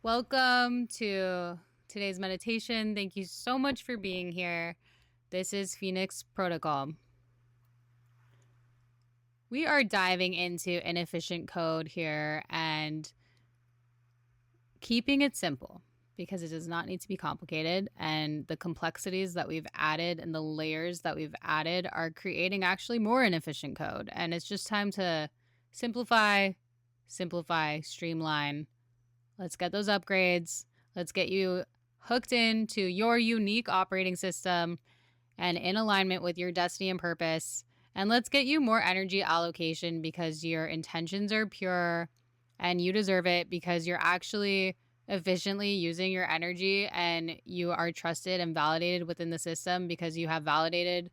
Welcome to today's meditation. Thank you so much for being here. This is Phoenix Protocol. We are diving into inefficient code here and keeping it simple because it does not need to be complicated. And the complexities that we've added and the layers that we've added are creating actually more inefficient code. And it's just time to simplify, streamline. Let's get those upgrades. Let's get you hooked into your unique operating system and in alignment with your destiny and purpose. And let's get you more energy allocation because your intentions are pure and you deserve it because you're actually efficiently using your energy and you are trusted and validated within the system because you have validated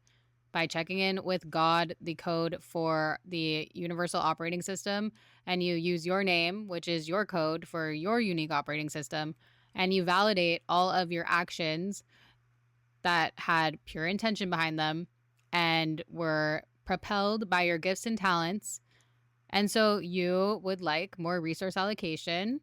by checking in with God, the code for the universal operating system, and you use your name, which is your code for your unique operating system, and you validate all of your actions that had pure intention behind them and were propelled by your gifts and talents. And so you would like more resource allocation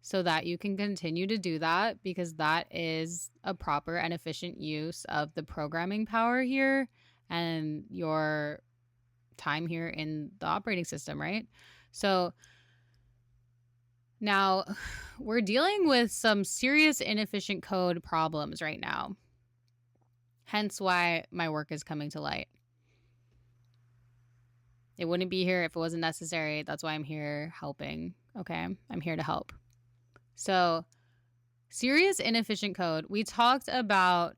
so that you can continue to do that because that is a proper and efficient use of the programming power here and your time here in the operating system, right? So now we're dealing with some serious inefficient code problems right now. Hence why my work is coming to light. It wouldn't be here if it wasn't necessary. That's why I'm here helping. Okay, I'm here to help. So, serious inefficient code. We talked about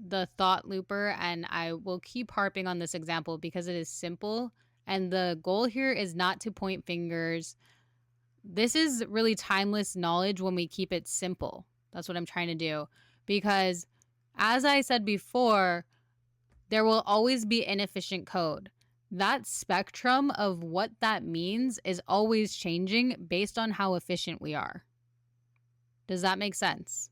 the thought looper, and I will keep harping on this example because it is simple. And the goal here is not to point fingers. This is really timeless knowledge when we keep it simple. That's what I'm trying to do. Because, as I said before, there will always be inefficient code. That spectrum of what that means is always changing based on how efficient we are. Does that make sense?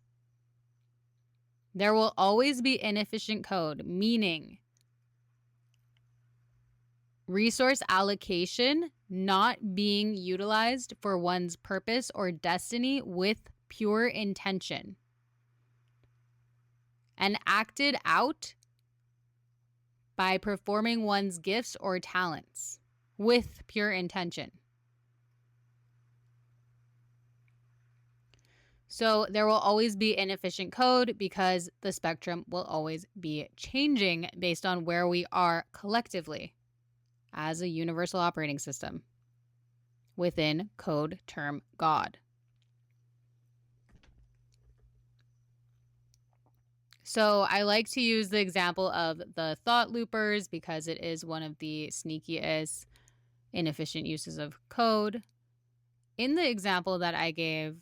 There will always be inefficient code, meaning resource allocation not being utilized for one's purpose or destiny with pure intention and acted out by performing one's gifts or talents with pure intention. So there will always be inefficient code because the spectrum will always be changing based on where we are collectively as a universal operating system within code term God. So I like to use the example of the thought loopers because it is one of the sneakiest inefficient uses of code. In the example that I gave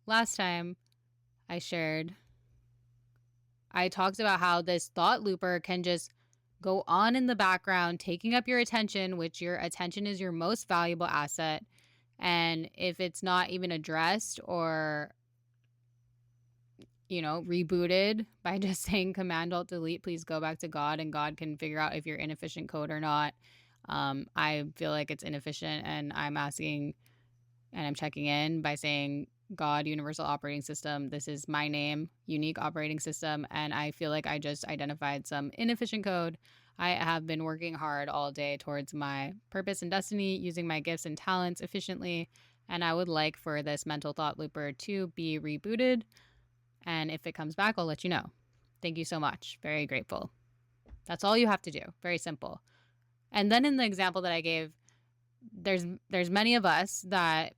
last time I shared, I talked about how this thought looper can just go on in the background, taking up your attention, which your attention is your most valuable asset. And if it's not even addressed or, rebooted by just saying Command-Alt-Delete, please go back to God, and God can figure out if you're inefficient code or not. I feel like it's inefficient, and I'm asking and I'm checking in by saying, God, universal operating system, this is my name, unique operating system, and I feel like I just identified some inefficient code. I have been working hard all day towards my purpose and destiny, using my gifts and talents efficiently, and I would like for this mental thought looper to be rebooted, and if it comes back, I'll let you know. Thank you so much. Very grateful. That's all you have to do. Very simple. And then in the example that I gave, there's many of us that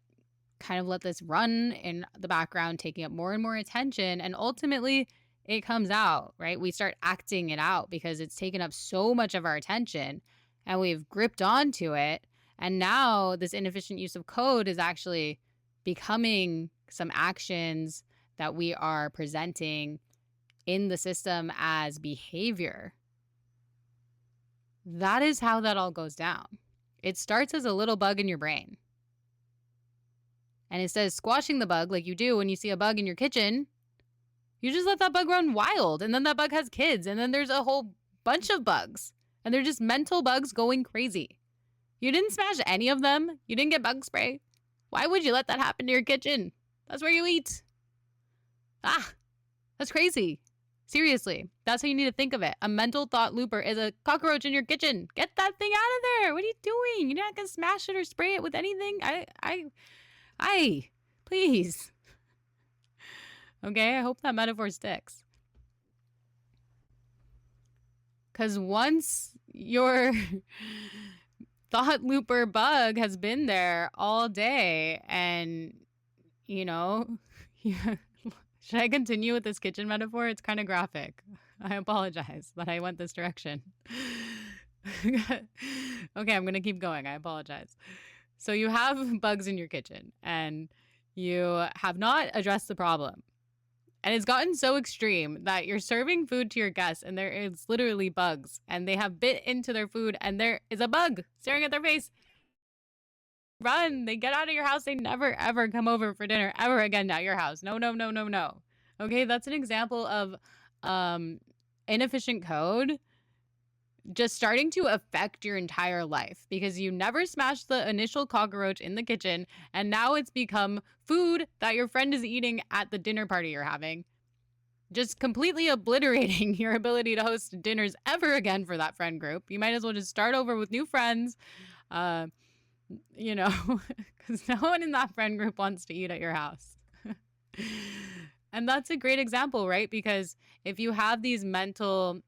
kind of let this run in the background, taking up more and more attention. And ultimately, it comes out, right? We start acting it out because it's taken up so much of our attention and we've gripped onto it. And now this inefficient use of code is actually becoming some actions that we are presenting in the system as behavior. That is how that all goes down. It starts as a little bug in your brain. And instead of squashing the bug like you do when you see a bug in your kitchen, you just let that bug run wild. And then that bug has kids. And then there's a whole bunch of bugs. And they're just mental bugs going crazy. You didn't smash any of them. You didn't get bug spray. Why would you let that happen to your kitchen? That's where you eat. That's crazy. Seriously, that's how you need to think of it. A mental thought looper is a cockroach in your kitchen. Get that thing out of there. What are you doing? You're not gonna smash it or spray it with anything. Please. Okay, I hope that metaphor sticks. Because once your thought looper bug has been there all day and, you know, should I continue with this kitchen metaphor? It's kind of graphic. I apologize that I went this direction. Okay, I'm going to keep going. I apologize. So you have bugs in your kitchen and you have not addressed the problem. And it's gotten so extreme that you're serving food to your guests and there is literally bugs and they have bit into their food and there is a bug staring at their face. Run, they get out of your house. They never, ever come over for dinner ever again at your house. No, no, no, no, no. Okay, that's an example of inefficient code just starting to affect your entire life because you never smashed the initial cockroach in the kitchen and now it's become food that your friend is eating at the dinner party you're having, just completely obliterating your ability to host dinners ever again for that friend group. You might as well just start over with new friends, you know, because no one in that friend group wants to eat at your house. And that's a great example, right? Because if you have these mental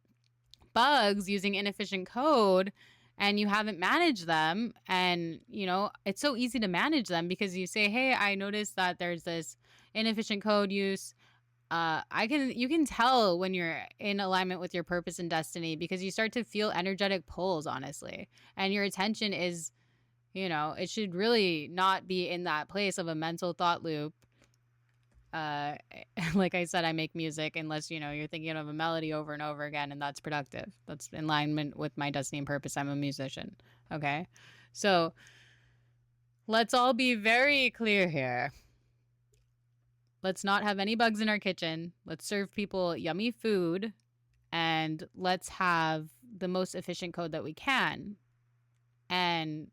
bugs using inefficient code and you haven't managed them, and you know it's so easy to manage them because you say, hey, I noticed that there's this inefficient code use. You can tell when you're in alignment with your purpose and destiny because you start to feel energetic pulls, honestly, and your attention is, you know, it should really not be in that place of a mental thought loop. Like I said, I make music unless, you know, you're thinking of a melody over and over again, and that's productive. That's in alignment with my destiny and purpose. I'm a musician. Okay. So let's all be very clear here. Let's not have any bugs in our kitchen. Let's serve people yummy food and let's have the most efficient code that we can. And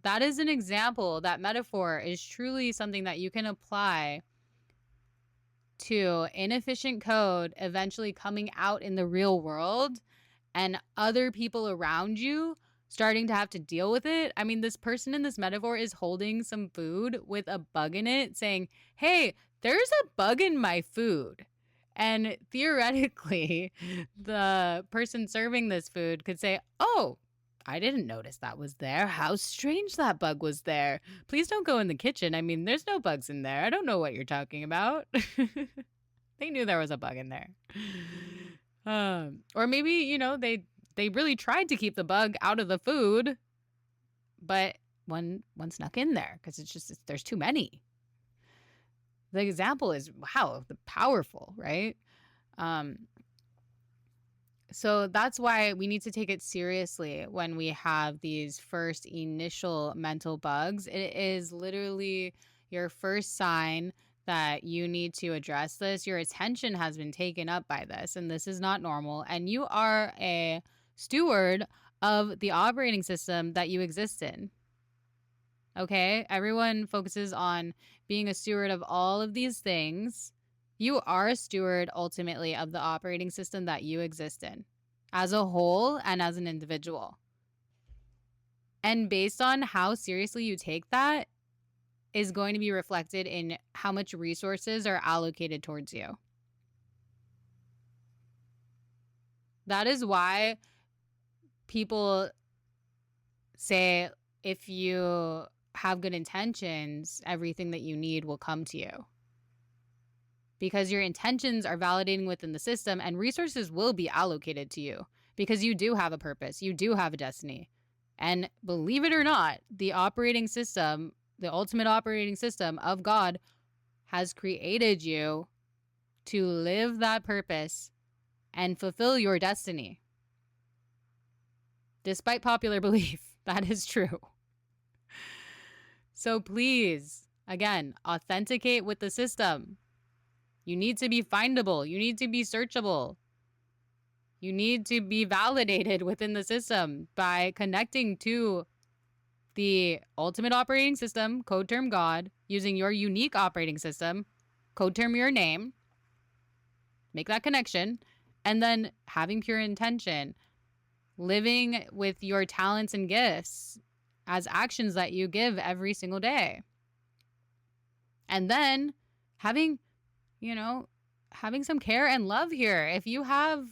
that is an example. That metaphor is truly something that you can apply to inefficient code eventually coming out in the real world and other people around you starting to have to deal with it. I mean, this person in this metaphor is holding some food with a bug in it saying, hey, there's a bug in my food. And theoretically, the person serving this food could say, oh, I didn't notice that was there. How strange that bug was there. Please don't go in the kitchen. I mean, there's no bugs in there. I don't know what you're talking about. They knew there was a bug in there. Or maybe, you know, they really tried to keep the bug out of the food, but one snuck in there because there's too many. The example is, wow, powerful, right? So that's why we need to take it seriously when we have these first initial mental bugs. It is literally your first sign that you need to address this. Your attention has been taken up by this, and this is not normal. And you are a steward of the operating system that you exist in. Okay? Everyone focuses on being a steward of all of these things. You are a steward ultimately of the operating system that you exist in as a whole and as an individual. And based on how seriously you take that is going to be reflected in how much resources are allocated towards you. That is why people say if you have good intentions, everything that you need will come to you. Because your intentions are validating within the system and resources will be allocated to you because you do have a purpose. You do have a destiny. And believe it or not, the operating system, the ultimate operating system of God has created you to live that purpose and fulfill your destiny. Despite popular belief, that is true. So please, again, authenticate with the system. You need to be findable. You need to be searchable. You need to be validated within the system by connecting to the ultimate operating system, code term God, using your unique operating system, code term your name, make that connection, and then having pure intention, living with your talents and gifts as actions that you give every single day. And then having, having some care and love here. If you have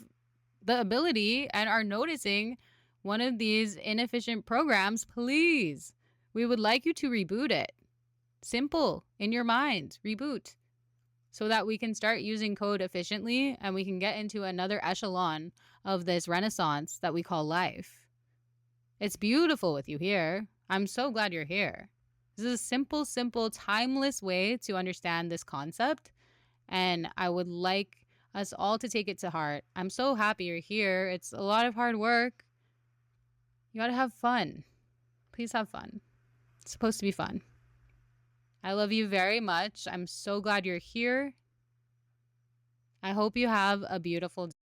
the ability and are noticing one of these inefficient programs, please, we would like you to reboot it. Simple, in your mind, reboot, so that we can start using code efficiently and we can get into another echelon of this renaissance that we call life. It's beautiful with you here. I'm so glad you're here. This is a simple, timeless way to understand this concept, and I would like us all to take it to heart. I'm so happy you're here. It's a lot of hard work. You gotta have fun. Please have fun. It's supposed to be fun. I love you very much. I'm so glad you're here. I hope you have a beautiful day.